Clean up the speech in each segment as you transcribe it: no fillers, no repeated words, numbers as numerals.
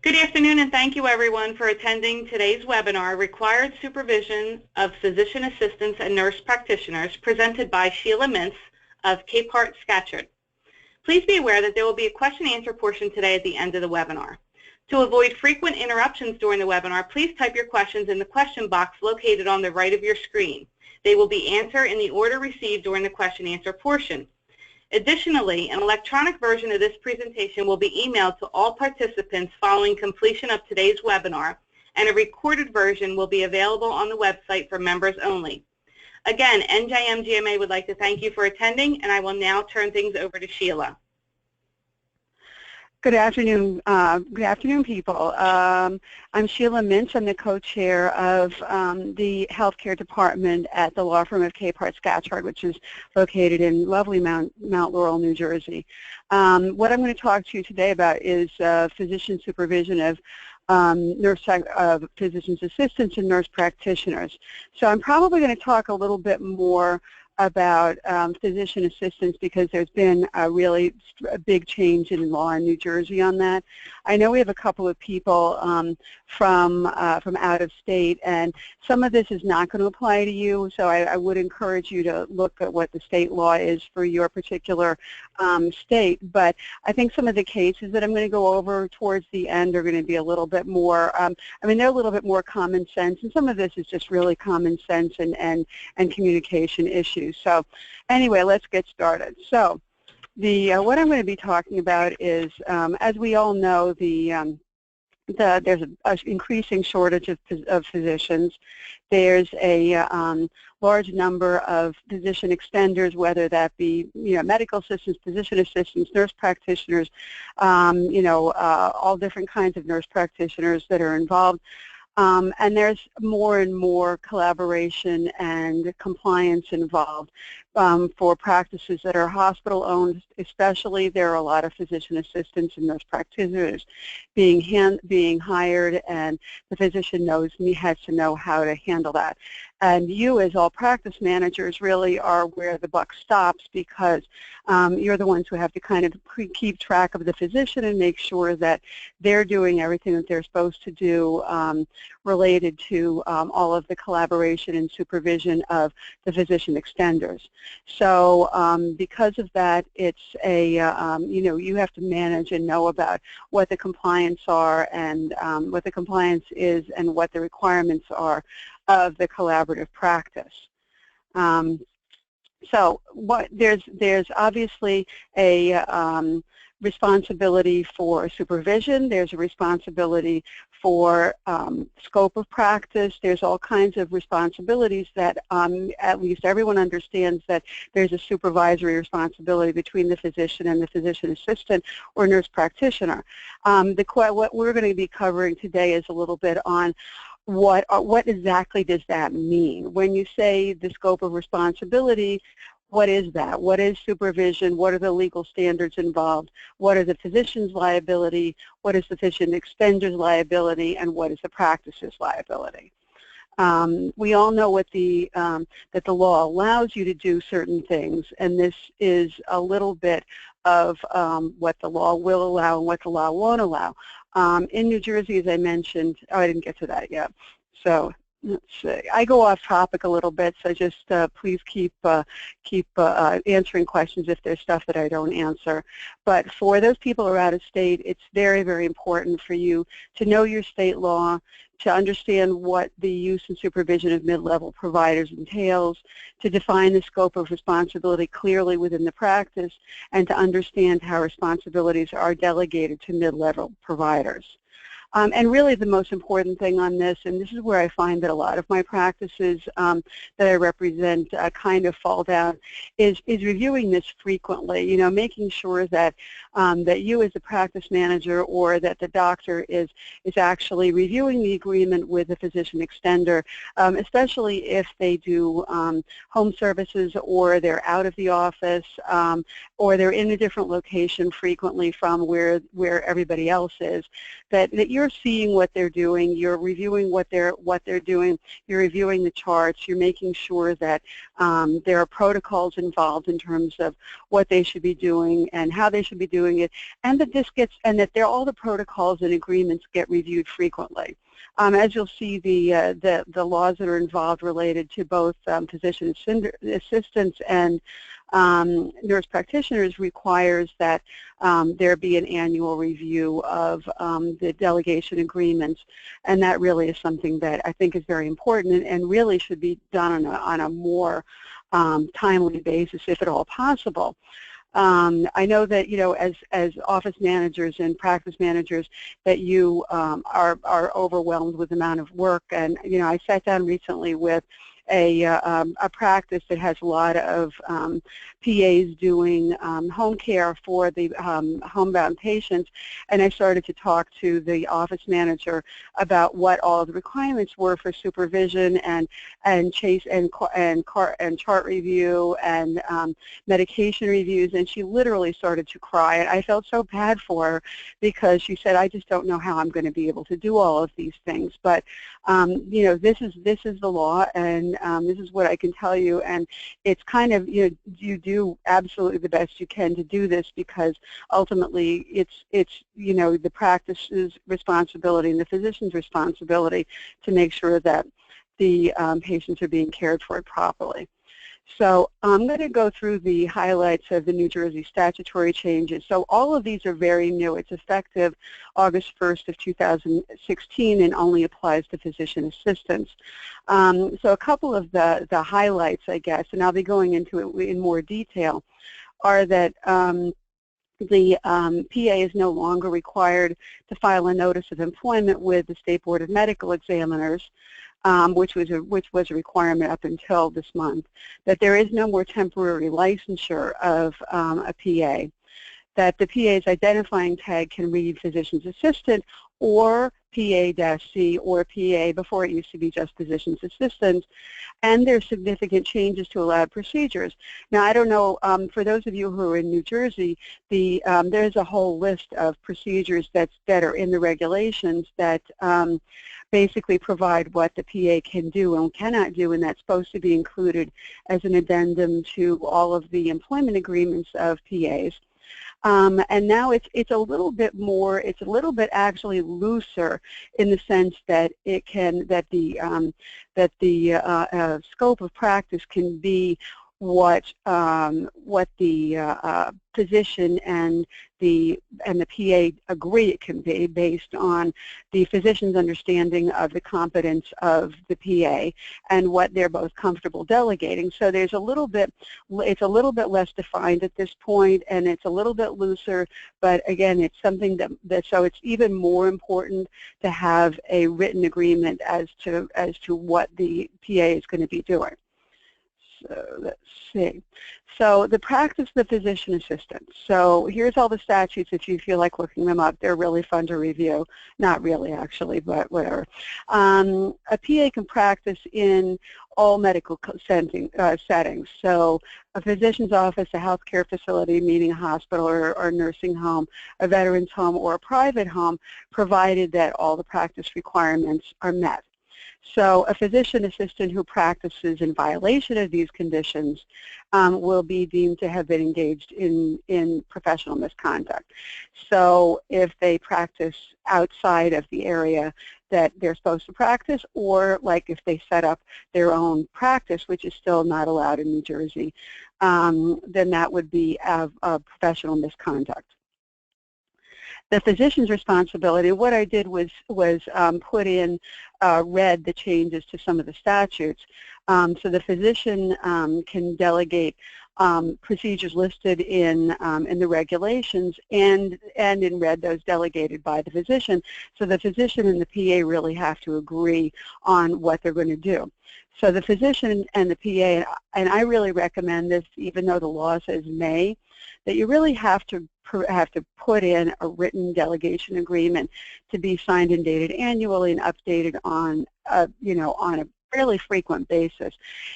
Good afternoon, and thank you everyone for attending today's webinar, Required Supervision of Physician Assistants and Nurse Practitioners, presented by Sheila Mintz of Capehart Scatcherd. Please be aware that there will be a question and answer portion today at the end of the webinar. To avoid frequent interruptions during the webinar, please type your questions in the question box located on the right of your screen. They will be answered in the order received during the question and answer portion. Additionally, an electronic version of this presentation will be emailed to all participants following completion of today's webinar, and a recorded version will be available on the website for members only. Again, NJMGMA would like to thank you for attending, and I will now turn things over to Sheila. Good afternoon, people. I'm Sheila Mintz. I'm the co-chair of the healthcare department at the law firm of Capehart Scatcherd, which is located in lovely Mount Laurel, New Jersey. What I'm going to talk to you today about is physician supervision of physician's assistants and nurse practitioners. So I'm probably going to talk a little bit more about physician assistants because there's been a really big change in law in New Jersey on that. I know we have a couple of people from out of state, and some of this is not going to apply to you, so I would encourage you to look at what the state law is for your particular state. But I think some of the cases that I'm going to go over towards the end are going to be a little bit more, they're a little bit more common sense, and some of this is just really common sense and communication issues. So anyway, let's get started. So what I'm going to be talking about is, as we all know, there's an increasing shortage of physicians. There's a large number of physician extenders, whether that be medical assistants, physician assistants, nurse practitioners, all different kinds of nurse practitioners that are involved. And there's more and more collaboration and compliance involved for practices that are hospital-owned. Especially, there are a lot of physician assistants and nurse practitioners being hired, and the physician has to know how to handle that. And you, as all practice managers, really are where the buck stops, because you're the ones who have to kind of keep track of the physician and make sure that they're doing everything that they're supposed to do related to all of the collaboration and supervision of the physician extenders. So because of that, it's you have to manage and know about what the compliance are and what the compliance is and what the requirements are of the collaborative practice. So there's obviously a responsibility for supervision. There's a responsibility for scope of practice. There's all kinds of responsibilities that at least everyone understands that there's a supervisory responsibility between the physician and the physician assistant or nurse practitioner. What we're going to be covering today is a little bit on what exactly does that mean? When you say the scope of responsibility, what is that? What is supervision? What are the legal standards involved? What are the physician's liability? What is the physician extender's liability? And what is the practice's liability? We all know that the law allows you to do certain things, and this is a little bit of what the law will allow and what the law won't allow. In New Jersey, as I mentioned, I didn't get to that yet. So let's see. I go off topic a little bit, so just please keep answering questions if there's stuff that I don't answer. But for those people who are out of state, it's very, very important for you to know your state law, to understand what the use and supervision of mid-level providers entails, to define the scope of responsibility clearly within the practice, and to understand how responsibilities are delegated to mid-level providers. And really the most important thing on this, and this is where I find that a lot of my practices that I represent kind of fall down, is reviewing this frequently, making sure that that you as a practice manager or that the doctor is actually reviewing the agreement with the physician extender, especially if they do home services or they're out of the office or they're in a different location frequently from where everybody else is, that you're seeing what they're doing, you're reviewing what they're doing, you're reviewing the charts, you're making sure that There are protocols involved in terms of what they should be doing and how they should be doing it, and that all the protocols and agreements get reviewed frequently. As you'll see, the laws that are involved related to both physician assistants and nurse practitioners requires that there be an annual review of the delegation agreements, and that really is something that I think is very important and really should be done on a more timely basis, if at all possible. I know that, you know, as office managers and practice managers, that you are overwhelmed with the amount of work. And, you know, I sat down recently with a practice that has a lot of PAs doing home care for the homebound patients, and I started to talk to the office manager about what all of the requirements were for supervision and chart review and medication reviews, and she literally started to cry. And I felt so bad for her because she said, I just don't know how I'm going to be able to do all of these things. But you know, this is the law, and this is what I can tell you, and it's kind of, you know, you do absolutely the best you can to do this, because ultimately it's you know, the practice's responsibility and the physician's responsibility to make sure that the patients are being cared for properly. So I'm going to go through the highlights of the New Jersey statutory changes. So all of these are very new. It's effective August 1st of 2016 and only applies to physician assistants. So a couple of the highlights, I guess, and I'll be going into it in more detail, are that the PA is no longer required to file a notice of employment with the State Board of Medical Examiners, which was a requirement up until this month, that there is no more temporary licensure of a PA, that the PA's identifying tag can read physician's assistant or PA-C or PA. Before it used to be just physician's assistant, and there's significant changes to allowed procedures. Now, I don't know, for those of you who are in New Jersey, there's a whole list of procedures that are in the regulations that basically provide what the PA can do and cannot do, and that's supposed to be included as an addendum to all of the employment agreements of PAs. And now it's a little bit more, it's a little bit actually looser in the sense that it can, that the scope of practice can be what the physician and the PA agree it can be, based on the physician's understanding of the competence of the PA and what they're both comfortable delegating. So there's a little bit, it's a little bit less defined at this point, and it's a little bit looser, but again, it's something that so it's even more important to have a written agreement as to what the PA is going to be doing. So let's see. So the practice of the physician assistant. So here's all the statutes if you feel like looking them up. They're really fun to review. Not really, actually, but whatever. A PA can practice in all medical settings. So a physician's office, a healthcare facility, meaning a hospital or nursing home, a veteran's home, or a private home, provided that all the practice requirements are met. So a physician assistant who practices in violation of these conditions will be deemed to have been engaged in professional misconduct. So if they practice outside of the area that they're supposed to practice, or like if they set up their own practice, which is still not allowed in New Jersey, then that would be a professional misconduct. The physician's responsibility, what I did was put in read the changes to some of the statutes. So the physician can delegate procedures listed in the regulations, and in red those delegated by the physician. So the physician and the PA really have to agree on what they're going to do. So the physician and the PA, and I really recommend this, even though the law says may, that you really have to put in a written delegation agreement to be signed and dated annually and updated on on a fairly frequent basis.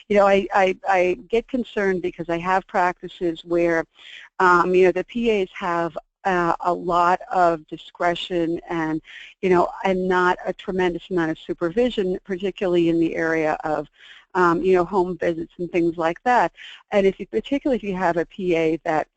You know, I get concerned because I have practices where the PAs have a lot of discretion and and not a tremendous amount of supervision, particularly in the area of home visits and things like that. And particularly if you have a PA that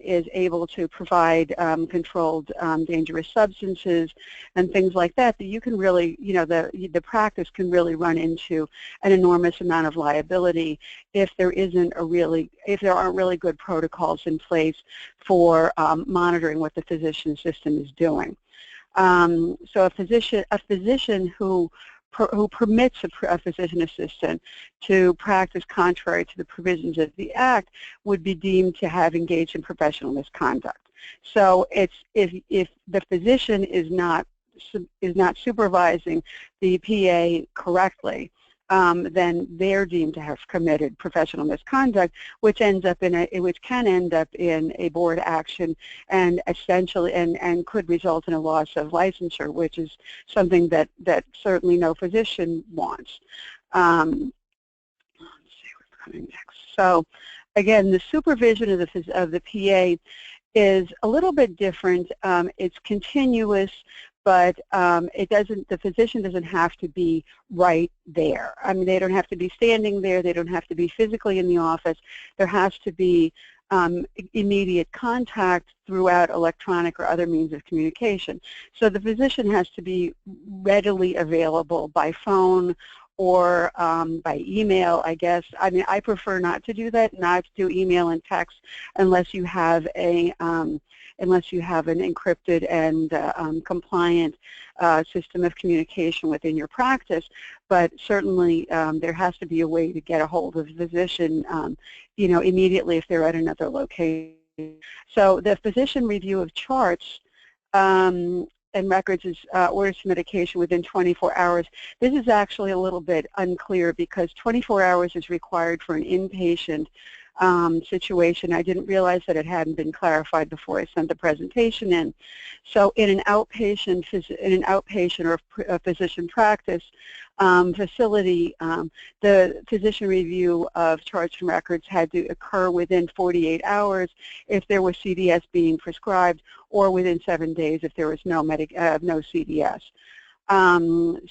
is able to provide controlled dangerous substances and things like that, that you can really, the practice can really run into an enormous amount of liability if there aren't really good protocols in place for monitoring what the physician system is doing. So a physician who permits a physician assistant to practice contrary to the provisions of the Act would be deemed to have engaged in professional misconduct. So if the physician is not supervising the PA correctly, then they're deemed to have committed professional misconduct, which can end up in a board action and essentially and could result in a loss of licensure, which is something that certainly no physician wants. Let's see what's coming next. So, again, the supervision of the PA is a little bit different. It's continuous, but the physician doesn't have to be right there. I mean, they don't have to be standing there. They don't have to be physically in the office. There has to be immediate contact throughout electronic or other means of communication. So the physician has to be readily available by phone or by email, I guess. I mean, I prefer not to do that, not to do email and text unless you have an encrypted and compliant system of communication within your practice. But certainly there has to be a way to get a hold of the physician, immediately if they're at another location. So the physician review of charts and records is orders to medication within 24 hours. This is actually a little bit unclear because 24 hours is required for an inpatient situation. I didn't realize that it hadn't been clarified before I sent the presentation in. So in an outpatient or a physician practice facility, the physician review of charts and records had to occur within 48 hours if there was CDS being prescribed, or within 7 days if there was no CDS.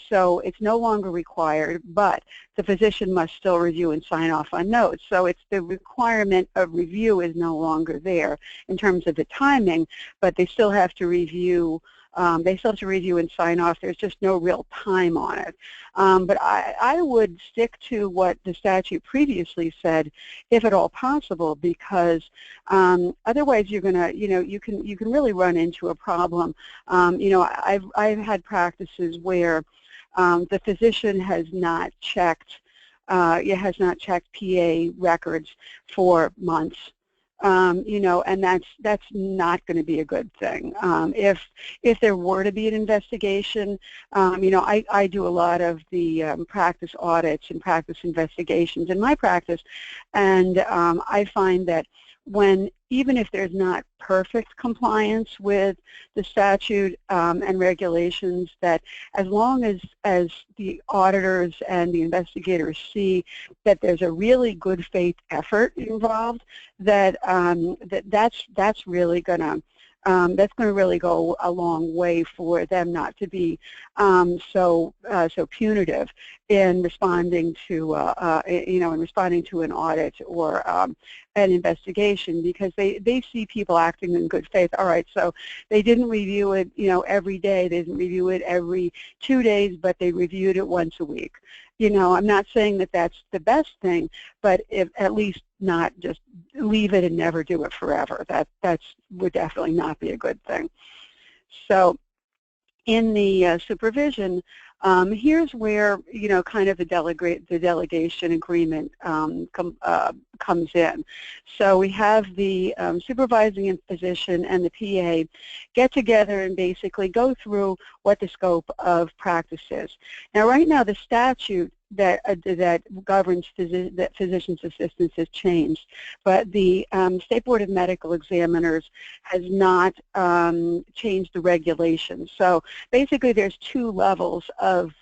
So it's no longer required, but the physician must still review and sign off on notes. So it's the requirement of review is no longer there in terms of the timing, but they still have to review. And sign off. There's just no real time on it. But I would stick to what the statute previously said, if at all possible, because otherwise you're gonna, you can really run into a problem. I've had practices where the physician has not checked PA records for months. And that's not going to be a good thing. If there were to be an investigation, I do a lot of the practice audits and practice investigations in my practice, and I find that even if there's not perfect compliance with the statute and regulations, that as long as the auditors and the investigators see that there's a really good faith effort involved, that's really going to really go a long way for them not to be so punitive in responding to an audit or an investigation, because they see people acting in good faith. All right, so they didn't review it every day, they didn't review it every 2 days, but they reviewed it once a week. I'm not saying that that's the best thing, but if at least not just leave it and never do it forever. That would definitely not be a good thing. So in the supervision, here's where kind of the delegation agreement comes in. So we have the supervising physician and the PA get together and basically go through what the scope of practice is. Now, right now, the statute that governs physician's assistants has changed, but the State Board of Medical Examiners has not changed the regulations. So basically, there's 2 levels of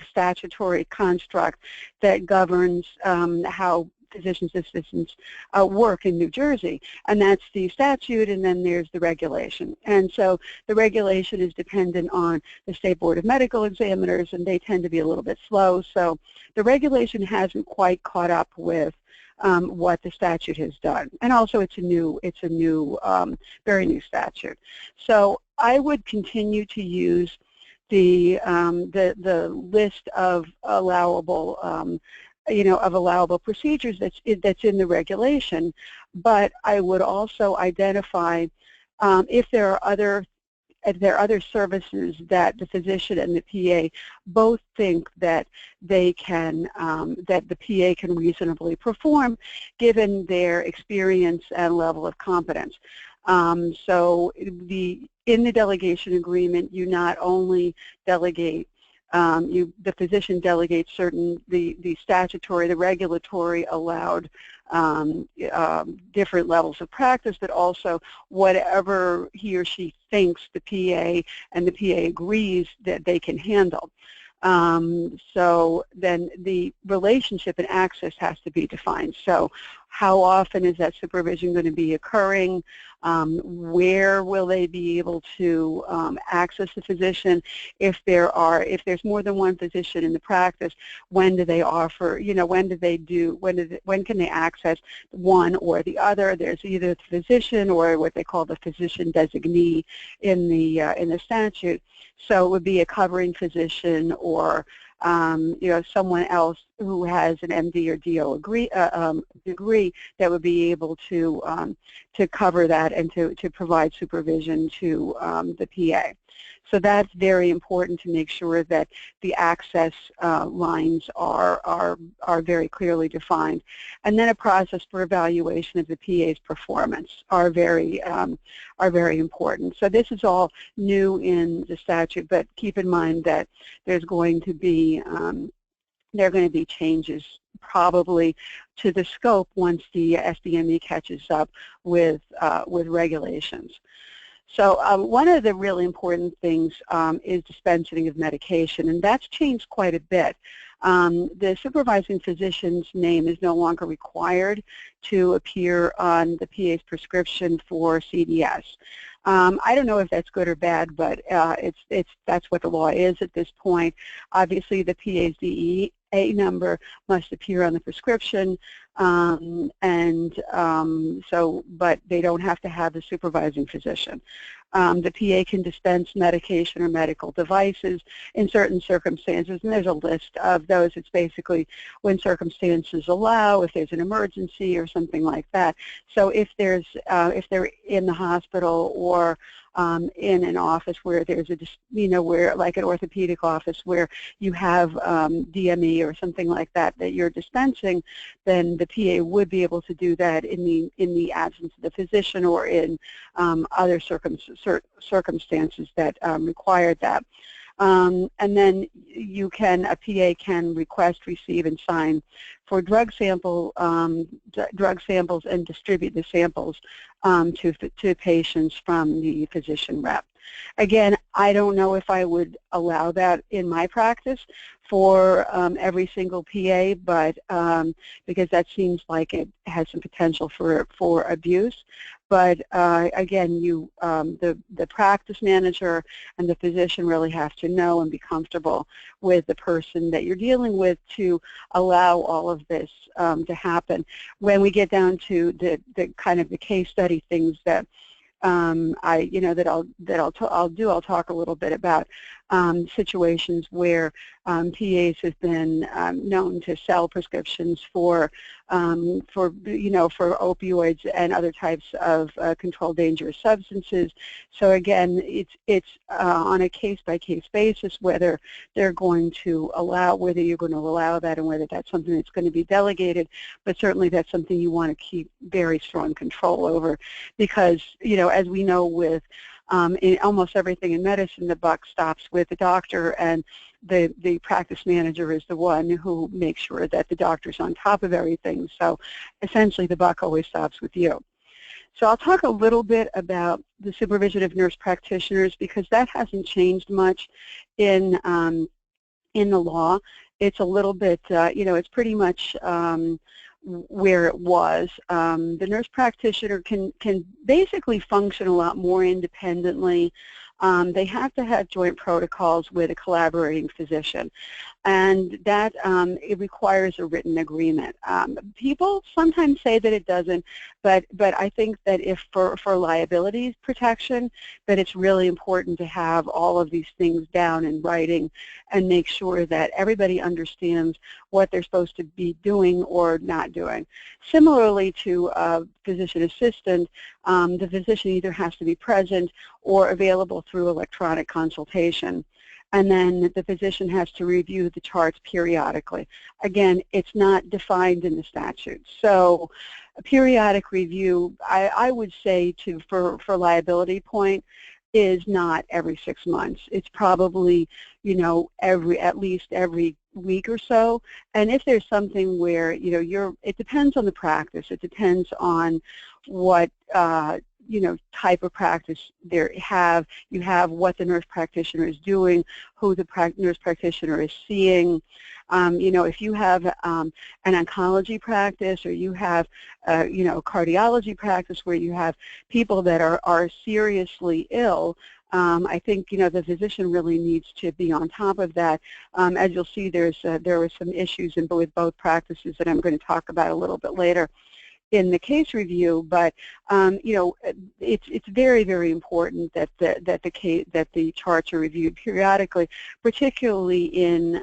statutory construct that governs how physician's assistants work in New Jersey, and that's the statute, and then there's the regulation. And so the regulation is dependent on the State Board of Medical Examiners, and they tend to be a little bit slow. So the regulation hasn't quite caught up with what the statute has done, and also it's a new, very new statute. So I would continue to use the list of allowable, allowable procedures that's in the regulation, but I would also identify if there are other services that the physician and the PA both think that they can, that the PA can reasonably perform given their experience and level of competence. So in the delegation agreement, you not only delegate, the physician delegates the statutory, the regulatory allowed different levels of practice, but also whatever he or she thinks the PA and the PA agrees that they can handle. So then the relationship and access has to be defined. So how often is that supervision going to be occurring? Where will they be able to access the physician? If there's more than one physician in the practice, when do they offer, when can they access one or the other? There's either the physician or what they call the physician designee in the statute. So it would be a covering physician or someone else who has an MD or DO degree that would be able to cover that and to provide supervision to the PA. So that's very important to make sure that the access lines are very clearly defined. And then a process for evaluation of the PA's performance are very important. So this is all new in the statute, but keep in mind that there's going to be changes probably to the scope once the SDME catches up with regulations. So one of the really important things is dispensing of medication, and that's changed quite a bit. The supervising physician's name is no longer required to appear on the PA's prescription for CDS. I don't know if that's good or bad, but that's what the law is at this point. Obviously, the PA's DEA number must appear on the prescription, but they don't have to have the supervising physician. The PA can dispense medication or medical devices in certain circumstances, and there's a list of those. It's basically when circumstances allow, if there's an emergency or something like that. So if they're in the hospital or in an office where there's where like an orthopedic office where you have DME or something like that you're dispensing, then the PA would be able to do that in the absence of the physician or in other circumstances that require that. And then a PA can request, receive, and sign for drug samples and distribute the samples to patients from the physician rep. Again, I don't know if I would allow that in my practice for every single PA, but because that seems like it has some potential for abuse. But again, the practice manager and the physician really have to know and be comfortable with the person that you're dealing with to allow all of this to happen. When we get down to the kind of the case study things that I'll talk a little bit about situations where PAs have been known to sell prescriptions for opioids and other types of controlled dangerous substances. So again, it's on a case-by-case basis whether you're going to allow that and whether that's something that's going to be delegated. But certainly that's something you want to keep very strong control over, because as we know with in almost everything in medicine, the buck stops with the doctor, and the practice manager is the one who makes sure that the doctor's on top of everything. So essentially the buck always stops with you. So I'll talk a little bit about the supervision of nurse practitioners, because that hasn't changed much in the law. It's a little bit, it's pretty much where it was. The nurse practitioner can basically function a lot more independently. They have to have joint protocols with a collaborating physician, and that it requires a written agreement. People sometimes say that it doesn't, but I think that if for liability protection, that it's really important to have all of these things down in writing and make sure that everybody understands what they're supposed to be doing or not doing. Similarly to a physician assistant, the physician either has to be present or available through electronic consultation. And then the physician has to review the charts periodically. Again, it's not defined in the statute. So a periodic review, I would say for liability point, is not every 6 months. It's probably, you know, at least every week or so. And if there's something where, you know, it depends on the practice. It depends on what, you know, type of practice you have what the nurse practitioner is doing, who the nurse practitioner is seeing. You know, if you have an oncology practice, or you have, you know, cardiology practice where you have people that are seriously ill, I think, you know, the physician really needs to be on top of that. As you'll see, there were some issues with both practices that I'm going to talk about a little bit later in the case review, but you know, it's very, very important that the charts are reviewed periodically, particularly in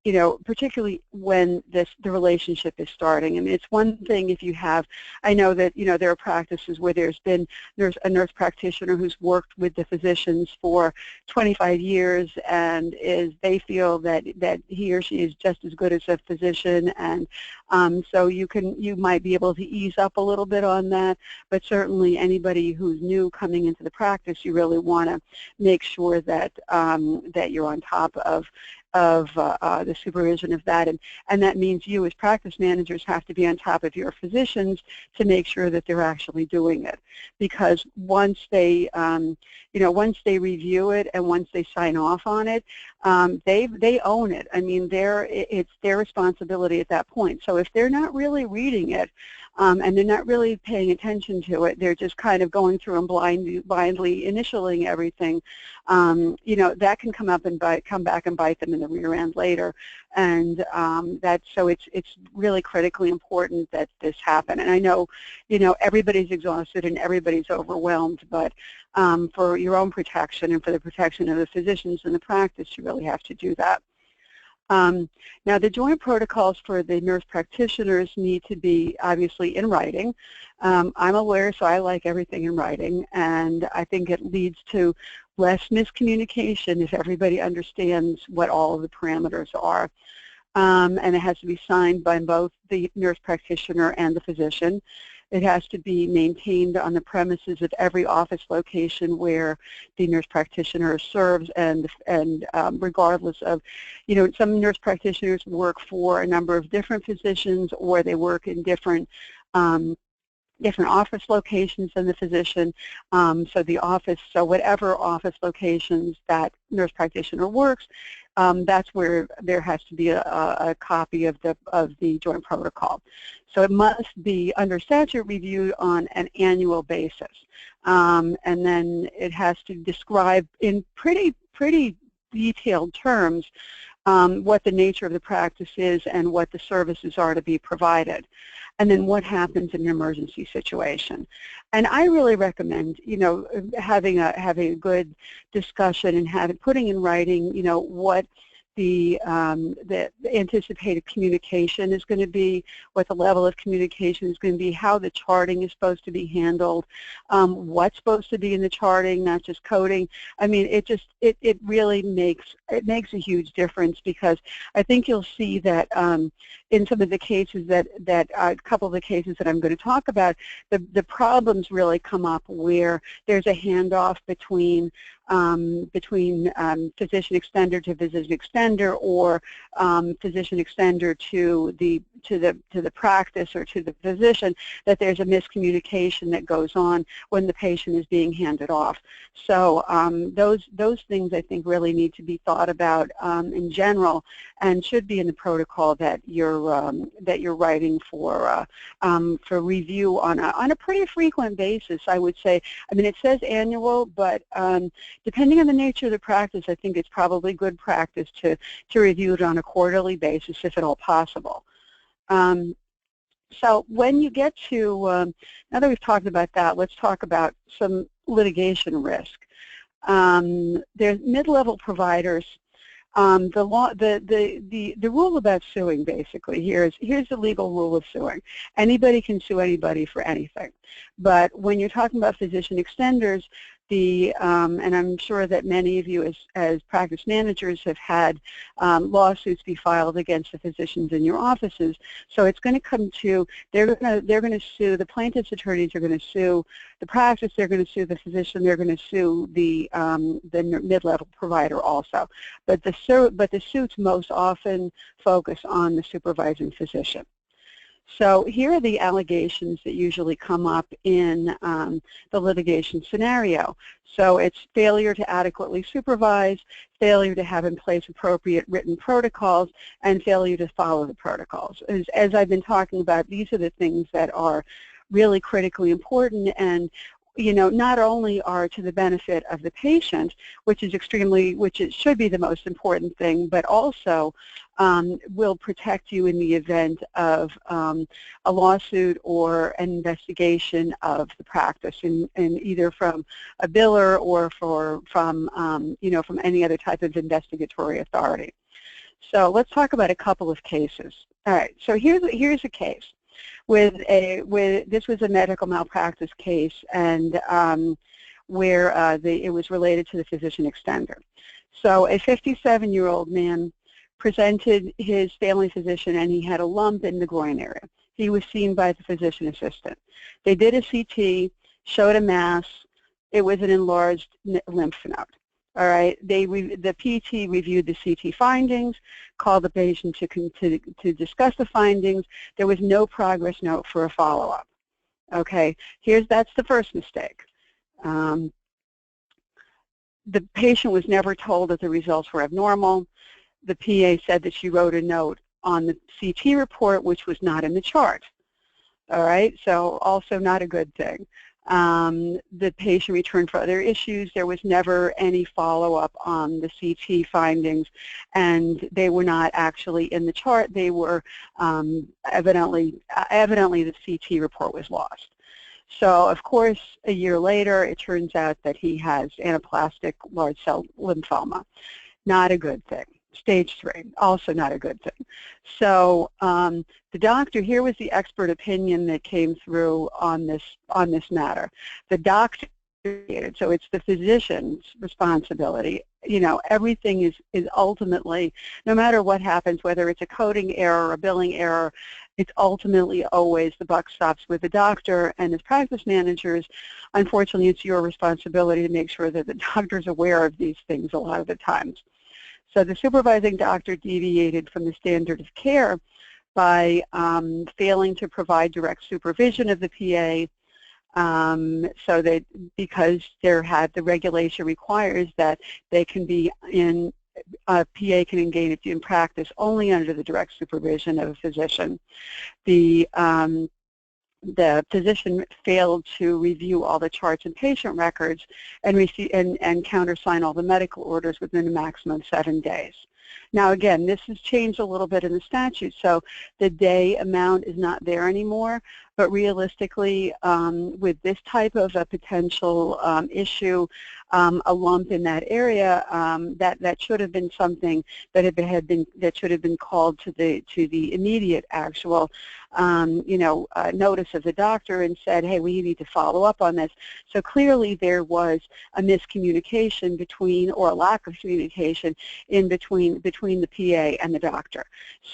you know, particularly when the relationship is starting. I mean, it's one thing if you have, I know that, you know, there are practices where there's been a nurse practitioner who's worked with the physicians for 25 years, and they feel that he or she is just as good as a physician, and so you might be able to ease up a little bit on that, but certainly anybody who's new coming into the practice, you really want to make sure that that you're on top of the supervision of that, and that means you as practice managers have to be on top of your physicians to make sure that they're actually doing it, because once they you know, once they review it and once they sign off on it, they own it. I mean, it's their responsibility at that point. So if they're not really reading it and they're not really paying attention to it, they're just kind of going through and blindly initialing everything, you know, that can come back and bite them in the rear end later. And so it's really critically important that this happen. And I know, you know, everybody's exhausted and everybody's overwhelmed, but for your own protection and for the protection of the physicians in the practice, you really have to do that. Now, the joint protocols for the nurse practitioners need to be obviously in writing. I'm a lawyer, so I like everything in writing, and I think it leads to less miscommunication if everybody understands what all of the parameters are. And it has to be signed by both the nurse practitioner and the physician. It has to be maintained on the premises of every office location where the nurse practitioner serves, and regardless of, you know, some nurse practitioners work for a number of different physicians, or they work in different office locations than the physician. So whatever office locations that nurse practitioner works, that's where there has to be a copy of the joint protocol. So it must be under statute reviewed on an annual basis, and then it has to describe in pretty detailed terms what the nature of the practice is and what the services are to be provided, and then what happens in an emergency situation. And I really recommend, you know, having a good discussion and putting in writing, you know, what the anticipated communication is going to be, what the level of communication is going to be, how the charting is supposed to be handled, what's supposed to be in the charting, not just coding. I mean, it really makes a huge difference, because I think you'll see that in some of the cases that a couple of the cases that I'm going to talk about, the problems really come up where there's a handoff between physician extender to physician extender, or physician extender to the practice or to the physician, that there's a miscommunication that goes on when the patient is being handed off. So those things I think really need to be thought about in general, and should be in the protocol that you're you're writing for review on a pretty frequent basis. I would say. I mean, it says annual, but depending on the nature of the practice, I think it's probably good practice to review it on a quarterly basis, if at all possible. So when you get to, now that we've talked about that, let's talk about some litigation risk. There's mid-level providers. The rule about suing, basically, here's the legal rule of suing. Anybody can sue anybody for anything. But when you're talking about physician extenders, and I'm sure that many of you as practice managers have had lawsuits be filed against the physicians in your offices. So it's going to come to, they're going to sue, the plaintiff's attorneys are going to sue the practice, they're going to sue the physician, they're going to sue the mid-level provider also. But the suits most often focus on the supervising physician. So here are the allegations that usually come up in the litigation scenario. So it's failure to adequately supervise, failure to have in place appropriate written protocols, and failure to follow the protocols. As I've been talking about, these are the things that are really critically important, and not only are to the benefit of the patient, which it should be the most important thing, but also will protect you in the event of a lawsuit or an investigation of the practice, and either from a biller or from any other type of investigatory authority. So let's talk about a couple of cases. All right. So here's a case. This was a medical malpractice case, and where it was related to the physician extender. So a 57-year-old man presented his family physician, and he had a lump in the groin area. He was seen by the physician assistant. They did a CT, showed a mass. It was an enlarged lymph node. All right. The PT reviewed the CT findings, called the patient to discuss the findings. There was no progress note for a follow-up. Okay. That's the first mistake. The patient was never told that the results were abnormal. The PA said that she wrote a note on the CT report, which was not in the chart. All right. So also not a good thing. The patient returned for other issues. There was never any follow-up on the CT findings, and they were not actually in the chart. They were evidently the CT report was lost. So, of course, a year later, it turns out that he has anaplastic large cell lymphoma. Not a good thing. Stage 3, also not a good thing. So the doctor, here was the expert opinion that came through on this matter. The doctor, so it's the physician's responsibility. Everything is ultimately, no matter what happens, whether it's a coding error or a billing error, it's ultimately always the buck stops with the doctor. And as practice managers, unfortunately, it's your responsibility to make sure that the doctor's aware of these things a lot of the times. So the supervising doctor deviated from the standard of care by failing to provide direct supervision of the PA, so that because the regulation requires that they can be PA can engage in practice only under the direct supervision of a physician. The physician failed to review all the charts and patient records and countersign all the medical orders within a maximum of 7 days. Now, again, this has changed a little bit in the statute, so the day amount is not there anymore. But realistically, with this type of a potential issue, a lump in that area, that should have been something that should have been called to the immediate actual notice of the doctor and said, hey, we need to follow up on this. So clearly there was a miscommunication between, or a lack of communication between the PA and the doctor.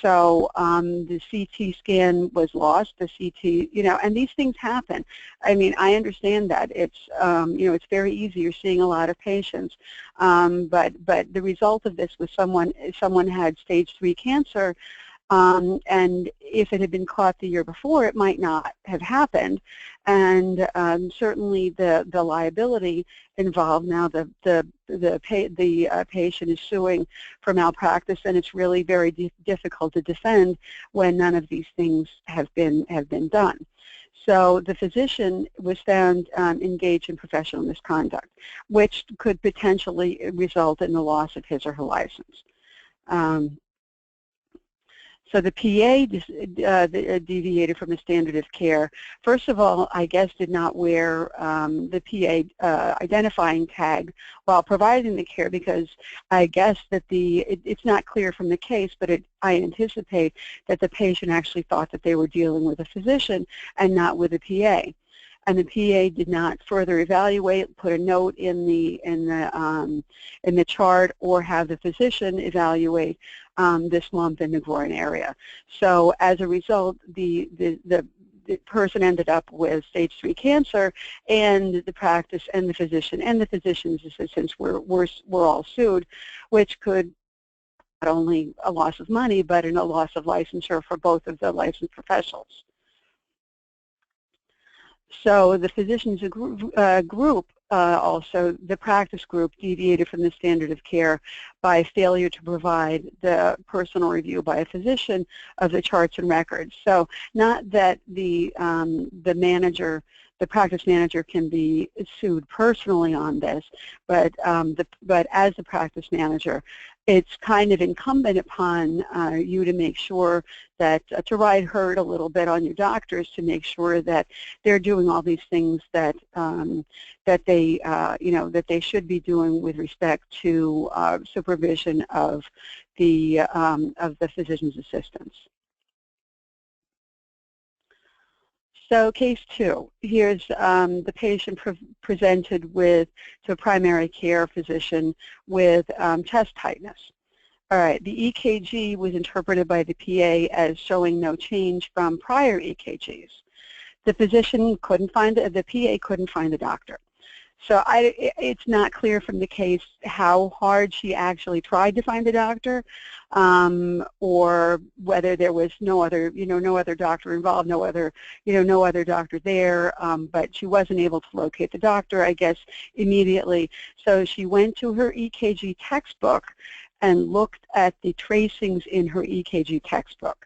So the CT scan was lost. The CT, and these things happen. I mean, I understand that it's it's very easy. You're seeing a lot of patients, but the result of this was someone had stage 3 cancer. And if it had been caught the year before, it might not have happened. And certainly the liability involved now, the patient is suing for malpractice, and it's really very difficult to defend when none of these things have been done. So the physician was found engaged in professional misconduct, which could potentially result in the loss of his or her license. So the PA deviated from the standard of care. First of all, I guess did not wear the PA identifying tag while providing the care, because I guess that it's not clear from the case, but I anticipate that the patient actually thought that they were dealing with a physician and not with a PA. And the PA did not further evaluate, put a note in the chart, or have the physician evaluate this lump in the groin area. So as a result, the person ended up with stage 3 cancer, and the practice and the physician and the physician's assistants were all sued, which could not only a loss of money, but a loss of licensure for both of the licensed professionals. So the physicians group, also the practice group, deviated from the standard of care by failure to provide the personal review by a physician of the charts and records. So not that the practice manager can be sued personally on this, but as the practice manager, it's kind of incumbent upon you to make sure that, to ride herd a little bit on your doctors to make sure that they're doing all these things that that they should be doing with respect to supervision of the physician's assistants. So case 2, here's the patient presented to a primary care physician with chest tightness. All right, the EKG was interpreted by the PA as showing no change from prior EKGs. The physician couldn't find, the PA couldn't find the doctor. So it's not clear from the case how hard she actually tried to find the doctor, or whether there was no other doctor involved, no other doctor there, but she wasn't able to locate the doctor, I guess, immediately. So she went to her EKG textbook and looked at the tracings in her EKG textbook.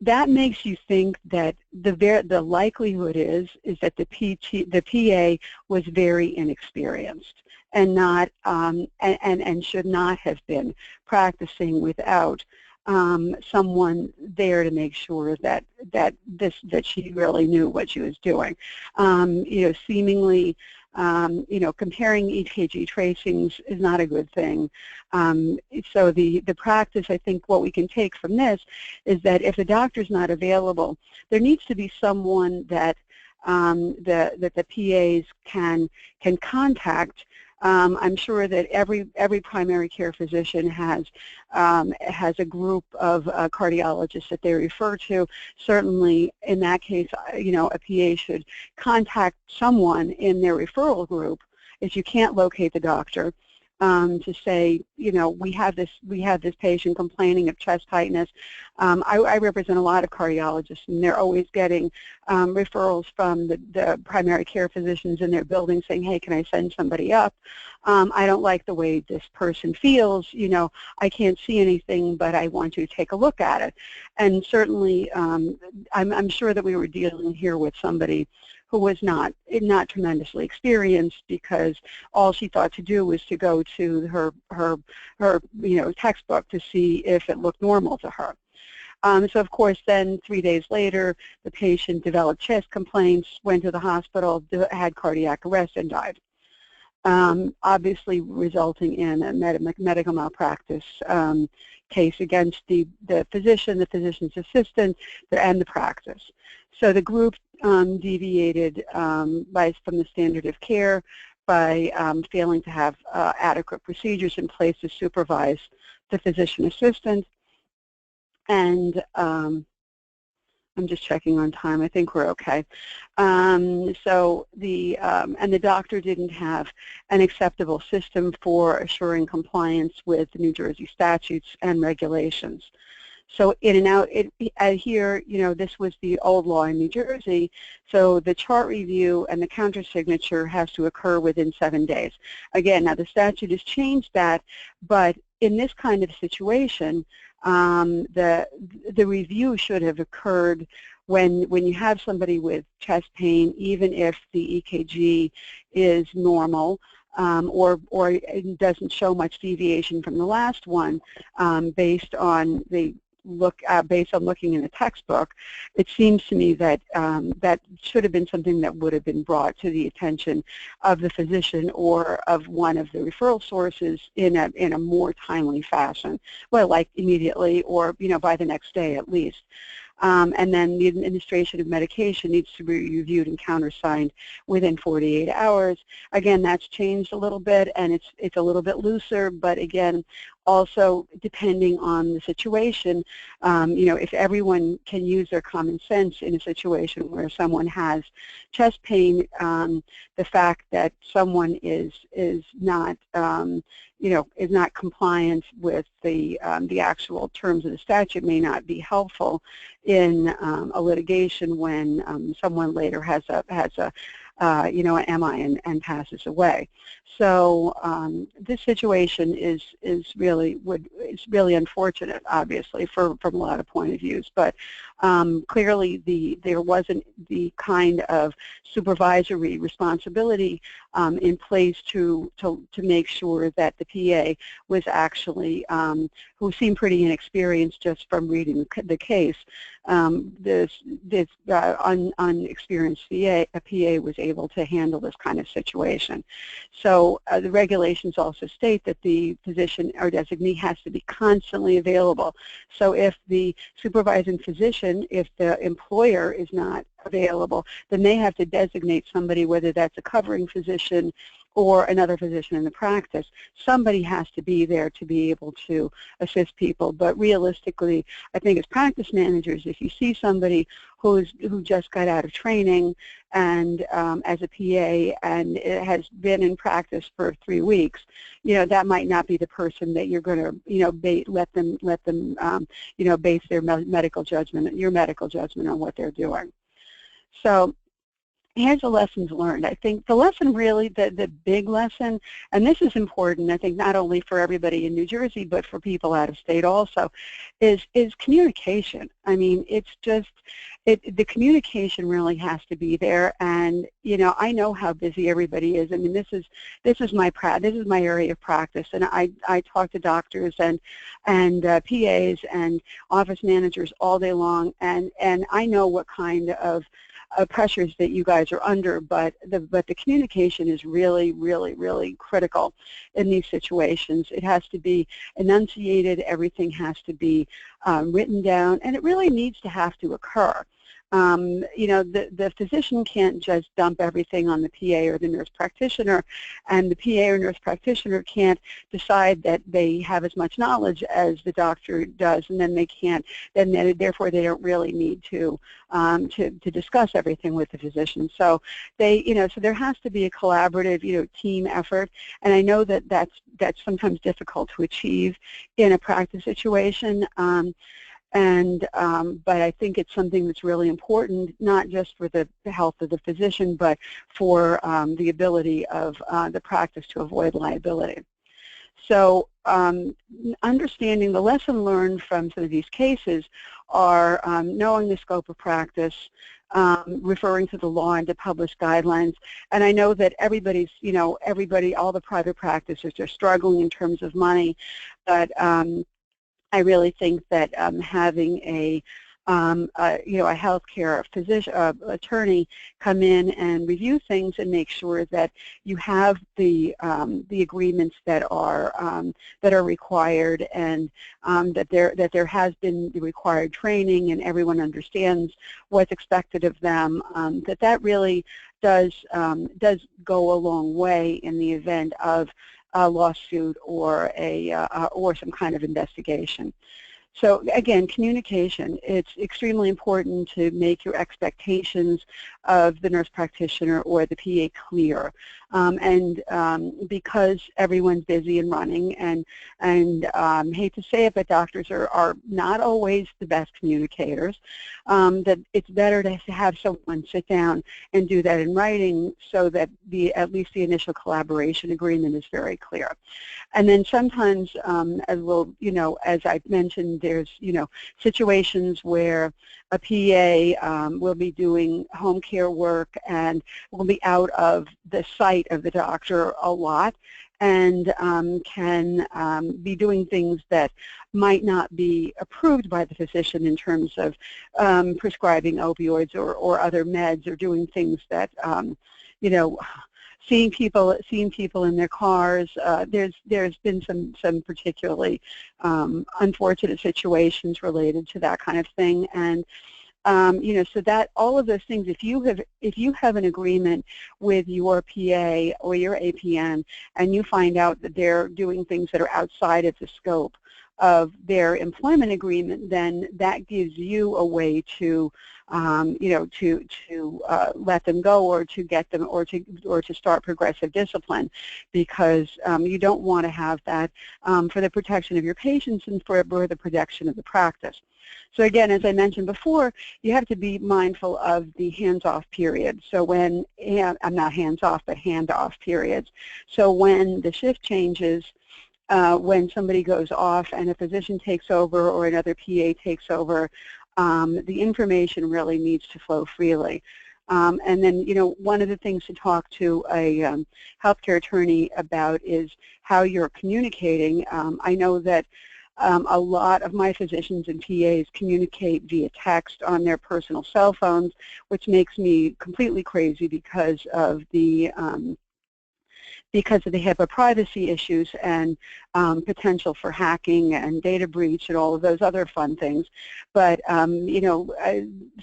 That makes you think that the likelihood is that the PA was very inexperienced and not and should not have been practicing without someone there to make sure that she really knew what she was doing. Seemingly, comparing EKG tracings is not a good thing. So the practice, I think what we can take from this is that if the doctor's not available, there needs to be someone that the PAs can contact. I'm sure that every primary care physician has a group of cardiologists that they refer to. Certainly, in that case, a PA should contact someone in their referral group if you can't locate the doctor, to say, we have this patient complaining of chest tightness. I represent a lot of cardiologists, and they're always getting referrals from the primary care physicians in their building saying, hey, can I send somebody up? I don't like the way this person feels. I can't see anything, but I want you to take a look at it. And certainly, I'm sure that we were dealing here with somebody who was not tremendously experienced, because all she thought to do was to go to her textbook to see if it looked normal to her. So of course then 3 days later the patient developed chest complaints, went to the hospital, had cardiac arrest, and died. Obviously resulting in a medical malpractice case against the physician, the physician's assistant, and the practice. So the group deviated from the standard of care by failing to have adequate procedures in place to supervise the physician assistant. And I'm just checking on time. I think we're okay. So the doctor didn't have an acceptable system for assuring compliance with the New Jersey statutes and regulations. So in and out, here, this was the old law in New Jersey, so the chart review and the countersignature has to occur within 7 days. Again, now the statute has changed that, but in this kind of situation, the review should have occurred when you have somebody with chest pain, even if the EKG is normal, or it doesn't show much deviation from the last one, based on looking in the textbook. It seems to me that that should have been something that would have been brought to the attention of the physician or of one of the referral sources in a more timely fashion, well, like immediately or by the next day at least. And then the administration of medication needs to be reviewed and countersigned within 48 hours. Again, that's changed a little bit, and it's a little bit looser, but again, also depending on the situation, if everyone can use their common sense in a situation where someone has chest pain, the fact that someone is not is not compliant with the actual terms of the statute may not be helpful in a litigation when someone later has an MI and passes away. So this situation is really unfortunate, obviously, from a lot of point of views. But clearly, there wasn't the kind of supervisory responsibility in place to make sure that the PA was actually, who seemed pretty inexperienced just from reading the case, this unexperienced PA was able to handle this kind of situation. So the regulations also state that the physician or designee has to be constantly available. So if the supervising physician, if the employer is not available, then they have to designate somebody, whether that's a covering physician or another physician in the practice. Somebody has to be there to be able to assist people. But realistically, I think as practice managers, if you see somebody who just got out of training and as a PA and it has been in practice for 3 weeks, that might not be the person that you're going to let them base their medical judgment, your medical judgment on what they're doing. So here's the lessons learned. I think the lesson really, the big lesson, and this is important, I think not only for everybody in New Jersey, but for people out of state also, is communication. I mean, it's just, the communication really has to be there, and I know how busy everybody is. I mean, this is my area of practice, and I talk to doctors and PAs and office managers all day long, and I know what kind of pressures that you guys are under, but the communication is really, really, really critical in these situations. It has to be enunciated, everything has to be written down, and it really needs to have to occur. The physician can't just dump everything on the PA or the nurse practitioner, and the PA or nurse practitioner can't decide that they have as much knowledge as the doctor does, and then therefore they don't really need to discuss everything with the physician. So so there has to be a collaborative, team effort, and I know that that's sometimes difficult to achieve in a practice situation. But I think it's something that's really important, not just for the health of the physician, but for the ability of the practice to avoid liability. So understanding the lesson learned from some of these cases are knowing the scope of practice, referring to the law and to published guidelines. And I know that everybody's, all the private practices are struggling in terms of money, but I really think that having a healthcare physician, attorney come in and review things and make sure that you have the agreements that are required, and that there has been the required training and everyone understands what's expected of them. That really does go a long way in the event of a lawsuit or or some kind of investigation. So again, communication, it's extremely important to make your expectations of the nurse practitioner or the PA clear. Because everyone's busy and running, and hate to say it, but doctors are not always the best communicators, that it's better to have someone sit down and do that in writing so that at least the initial collaboration agreement is very clear. And then sometimes, as I've mentioned, there's, situations where a PA will be doing home care work and will be out of the sight of the doctor a lot, and can be doing things that might not be approved by the physician in terms of prescribing opioids or other meds, or doing things that, seeing people in their cars. There's been some particularly unfortunate situations related to that kind of thing, and so that all of those things, if you have an agreement with your PA or your APN, and you find out that they're doing things that are outside of the scope of their employment agreement, then that gives you a way to let them go, or to get them, or to start progressive discipline, because you don't want to have that for the protection of your patients and for the protection of the practice. So again, as I mentioned before, you have to be mindful of the hands-off period. So when, I'm not hands-off, but hand-off periods. So when the shift changes, when somebody goes off and a physician takes over or another PA takes over, the information really needs to flow freely. And then, one of the things to talk to a healthcare attorney about is how you're communicating. I know that a lot of my physicians and PAs communicate via text on their personal cell phones, which makes me completely crazy because of the HIPAA privacy issues and potential for hacking and data breach and all of those other fun things. But,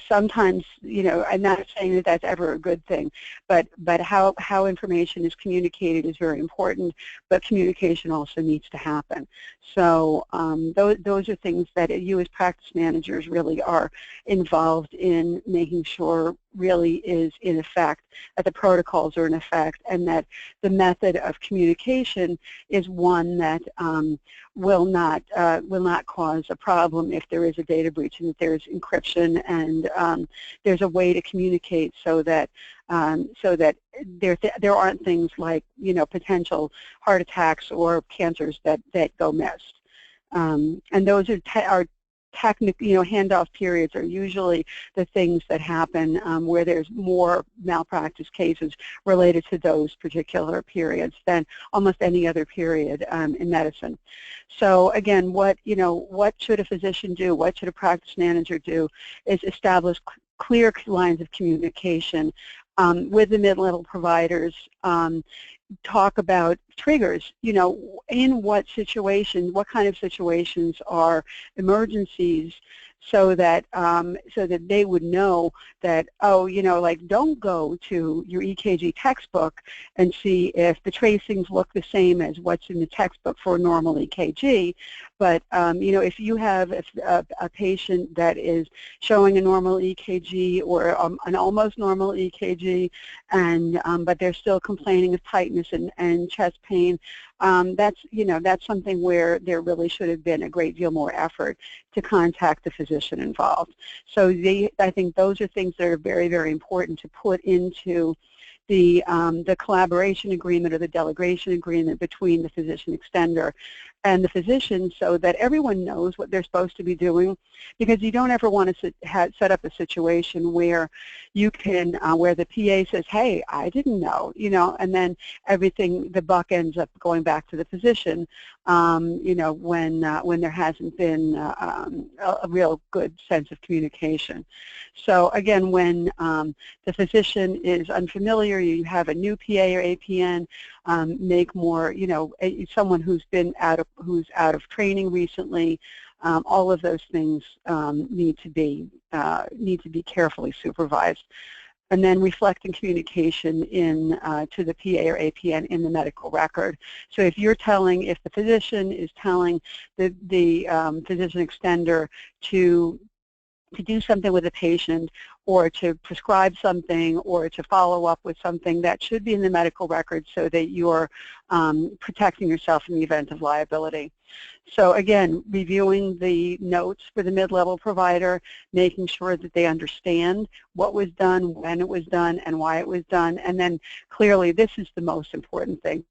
sometimes, I'm not saying that that's ever a good thing, but how information is communicated is very important, but communication also needs to happen. So those are things that you as practice managers really are involved in making sure really is in effect, that the protocols are in effect, and that the method of communication is one that will not cause a problem if there is a data breach, and that there's encryption, and there's a way to communicate so that there aren't things like potential heart attacks or cancers that go missed. And those are technical, handoff periods are usually the things that happen where there's more malpractice cases related to those particular periods than almost any other period in medicine. So again, what should a physician do? What should a practice manager do? Is establish clear lines of communication with the mid-level providers. Talk about triggers, in what situations, what kind of situations are emergencies, so that they would know that, don't go to your EKG textbook and see if the tracings look the same as what's in the textbook for a normal EKG. But if you have a patient that is showing a normal EKG or an almost normal EKG, and but they're still complaining of tightness and chest pain, that's something where there really should have been a great deal more effort to contact the physician involved. So I think those are things that are very, very important to put into the collaboration agreement or the delegation agreement between the physician extender and the physician, so that everyone knows what they're supposed to be doing, because you don't ever want to set up a situation where you can, where the PA says, hey, I didn't know, and then the buck ends up going back to the physician, when there hasn't been a real good sense of communication. So again, when the physician is unfamiliar, you have a new PA or APN, make more, someone who's out of training recently. All of those things need to be carefully supervised. And then reflecting communication to the PA or APN in the medical record. So if the physician is telling the physician extender to do something with a patient, or to prescribe something or to follow up with something, that should be in the medical record so that you're protecting yourself in the event of liability. So again, reviewing the notes for the mid-level provider, making sure that they understand what was done, when it was done, and why it was done, and then clearly this is the most important thing: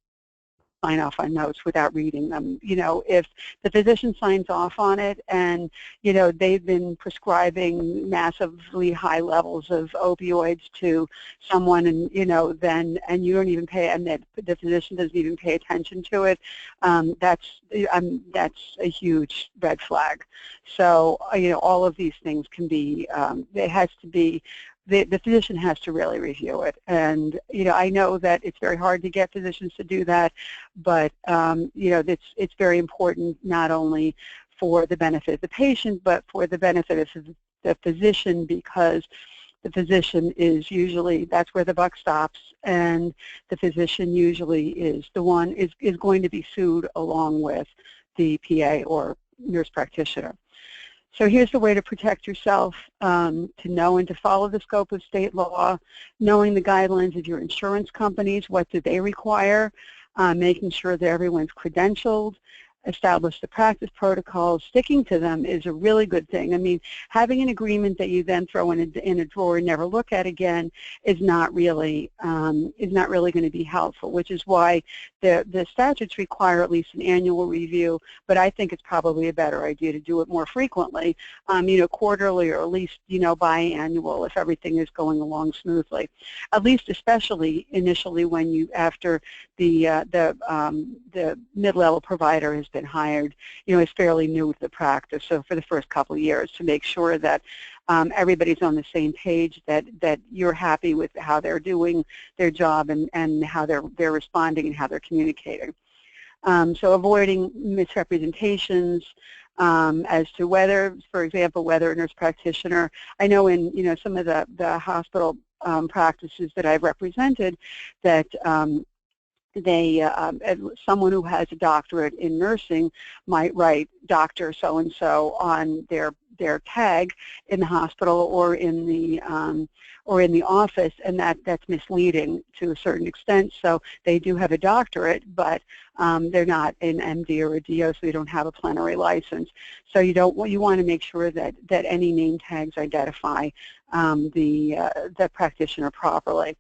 sign off on notes without reading them. You know, if the physician signs off on it and, you know, they've been prescribing massively high levels of opioids to someone, and, you know, then, and you don't even pay, and the physician doesn't even pay attention to it, that's a huge red flag. So, you know, all of these things can be, it has to be, the physician has to really review it. And, you know, I know that it's very hard to get physicians to do that, but, you know, it's very important not only for the benefit of the patient, but for the benefit of the physician, because the physician is usually, that's where the buck stops, and the physician usually is the one, is going to be sued along with the PA or nurse practitioner. So here's the way to protect yourself, to know and to follow the scope of state law, knowing the guidelines of your insurance companies, what do they require, making sure that everyone's credentialed, establish the practice protocols. Sticking to them is a really good thing. I mean, having an agreement that you then throw in a drawer and never look at again is not really going to be helpful, which is why the statutes require at least an annual review, but I think it's probably a better idea to do it more frequently, you know, quarterly, or at least, you know, biannual if everything is going along smoothly. At least, especially initially when you, after the mid-level provider has been hired, you know, is fairly new to the practice. So for the first couple of years, to make sure that everybody's on the same page, that you're happy with how they're doing their job and how they're responding and how they're communicating. So avoiding misrepresentations as to whether, for example, whether a nurse practitioner, I know in, you know, some of the hospital practices that I've represented, that someone who has a doctorate in nursing might write Dr. so-and-so on their tag in the hospital or in the office, and that's misleading to a certain extent. So they do have a doctorate, but they're not an MD or a DO, so they don't have a plenary license. So you want to make sure that any name tags identify the practitioner properly.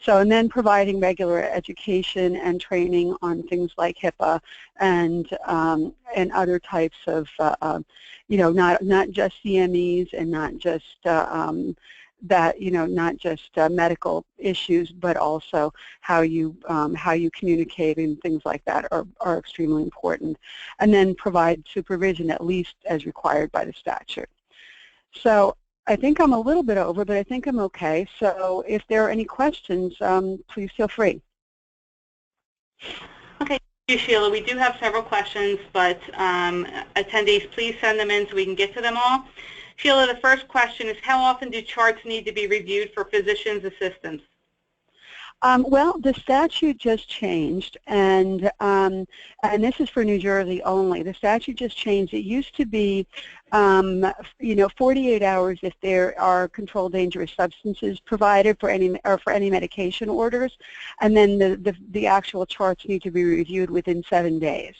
So, and then providing regular education and training on things like HIPAA and other types of, you know, not just CMEs and not just that, you know, not just medical issues, but also how you communicate and things like that are extremely important. And then provide supervision, at least as required by the statute. So I think I'm a little bit over, but I think I'm okay. So if there are any questions, please feel free. Okay, thank you, Sheila. We do have several questions, but attendees, please send them in so we can get to them all. Sheila, the first question is, how often do charts need to be reviewed for physician's assistants? Well, the statute just changed, and this is for New Jersey only. The statute just changed. It used to be, you know, 48 hours if there are controlled dangerous substances provided for any medication orders, and then the actual charts need to be reviewed within 7 days.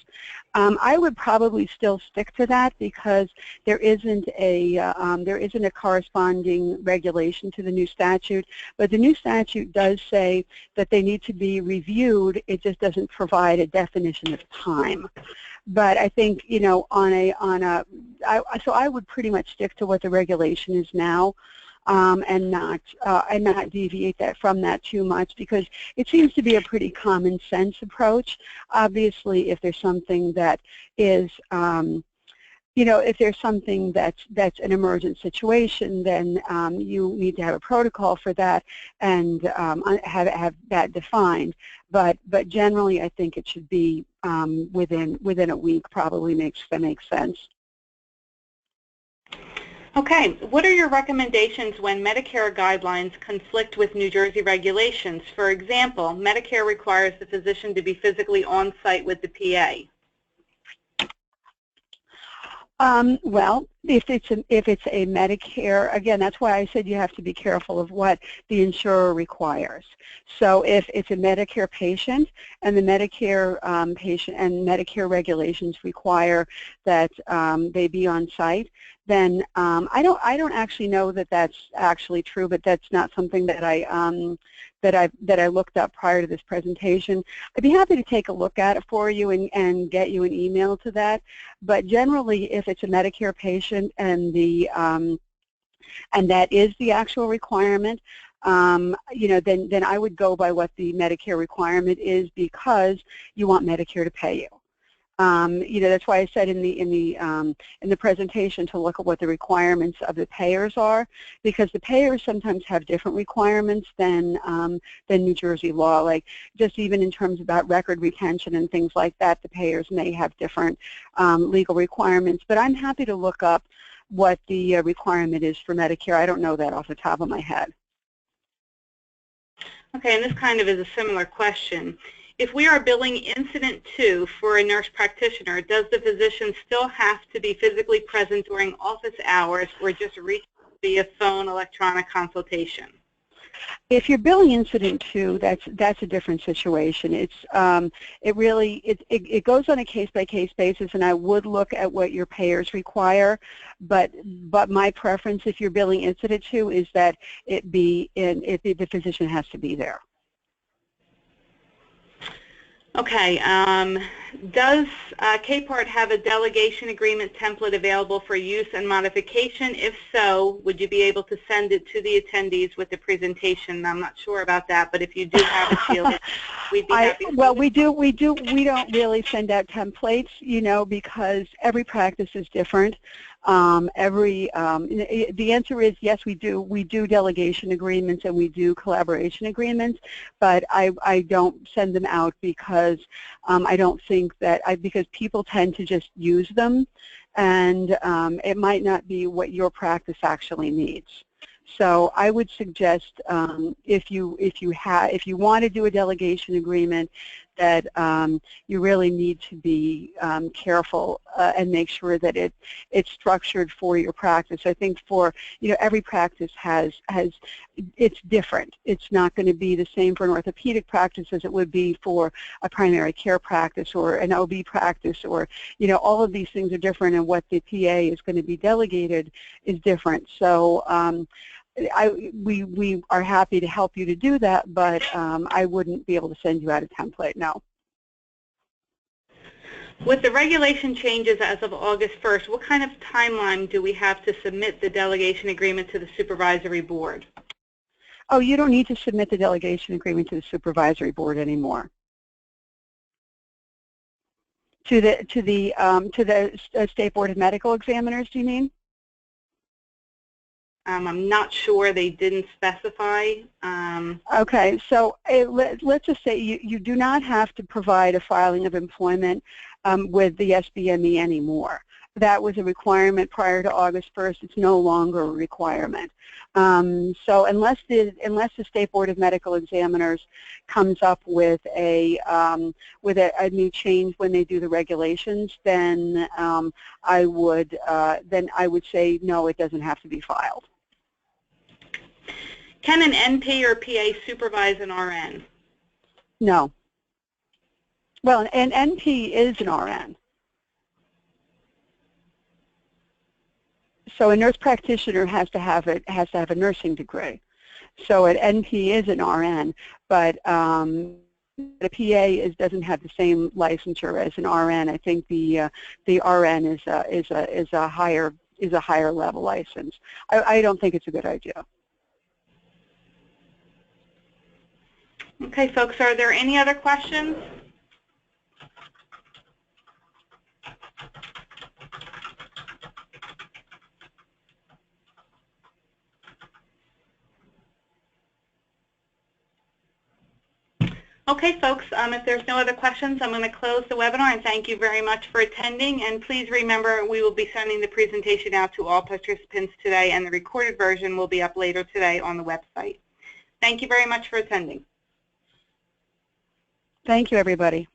I would probably still stick to that because there isn't a corresponding regulation to the new statute, but the new statute does say that they need to be reviewed. It just doesn't provide a definition of time. But I think, you know, so I would pretty much stick to what the regulation is now. And not deviate from that too much, because it seems to be a pretty common sense approach. Obviously, if there's something that is, you know, if there's something that's an emergent situation, then you need to have a protocol for that and have that defined. But generally, I think it should be within a week. Probably makes sense. Okay, what are your recommendations when Medicare guidelines conflict with New Jersey regulations? For example, Medicare requires the physician to be physically on site with the PA. Well, if it's a Medicare, again, that's why I said you have to be careful of what the insurer requires. So if it's a Medicare patient and the Medicare patient and Medicare regulations require that they be on site, then I don't actually know that that's actually true, but that's not something that I looked up prior to this presentation. I'd be happy to take a look at it for you and get you an email to that. But generally, if it's a Medicare patient and that is the actual requirement, then I would go by what the Medicare requirement is, because you want Medicare to pay you. That's why I said in the presentation to look at what the requirements of the payers are, because the payers sometimes have different requirements than New Jersey law. Like, just even in terms about record retention and things like that, the payers may have different legal requirements. But I'm happy to look up what the requirement is for Medicare. I don't know that off the top of my head. Okay, and this kind of is a similar question. If we are billing incident 2 for a nurse practitioner, does the physician still have to be physically present during office hours, or just reach via phone electronic consultation? If you're billing incident 2, that's a different situation. It goes on a case-by-case basis, and I would look at what your payers require. But my preference, if you're billing incident 2, is that the physician has to be there. Okay, does Capart have a delegation agreement template available for use and modification? If so, would you be able to send it to the attendees with the presentation? I'm not sure about that, but if you do have it, Sheila, we'd be happy to. Well, we don't really send out templates, because every practice is different. The answer is yes, we do. We do delegation agreements and we do collaboration agreements, but I don't send them out because I don't think that because people tend to just use them, and it might not be what your practice actually needs. So I would suggest if you want to do a delegation agreement, that you really need to be careful and make sure that it's structured for your practice. I think every practice it's different. It's not going to be the same for an orthopedic practice as it would be for a primary care practice or an OB practice, or all of these things are different, and what the PA is going to be delegated is different. So we are happy to help you to do that, but I wouldn't be able to send you out a template, no. With the regulation changes as of August 1st, what kind of timeline do we have to submit the delegation agreement to the supervisory board? Oh, you don't need to submit the delegation agreement to the supervisory board anymore. To the State Board of Medical Examiners, do you mean? I'm not sure. They didn't specify. Okay, so let's just say you do not have to provide a filing of employment with the SBME anymore. That was a requirement prior to August 1st. It's no longer a requirement. So unless the State Board of Medical Examiners comes up with a new change when they do the regulations, then I would say no, it doesn't have to be filed. Can an NP or PA supervise an RN? No. Well, an NP is an RN. So a nurse practitioner has to have a nursing degree. So an NP is an RN, but a PA doesn't have the same licensure as an RN. I think the RN is a higher level license. I don't think it's a good idea. Okay, folks, are there any other questions? Okay, folks, if there's no other questions, I'm going to close the webinar, and thank you very much for attending. And please remember, we will be sending the presentation out to all participants today, and the recorded version will be up later today on the website. Thank you very much for attending. Thank you, everybody.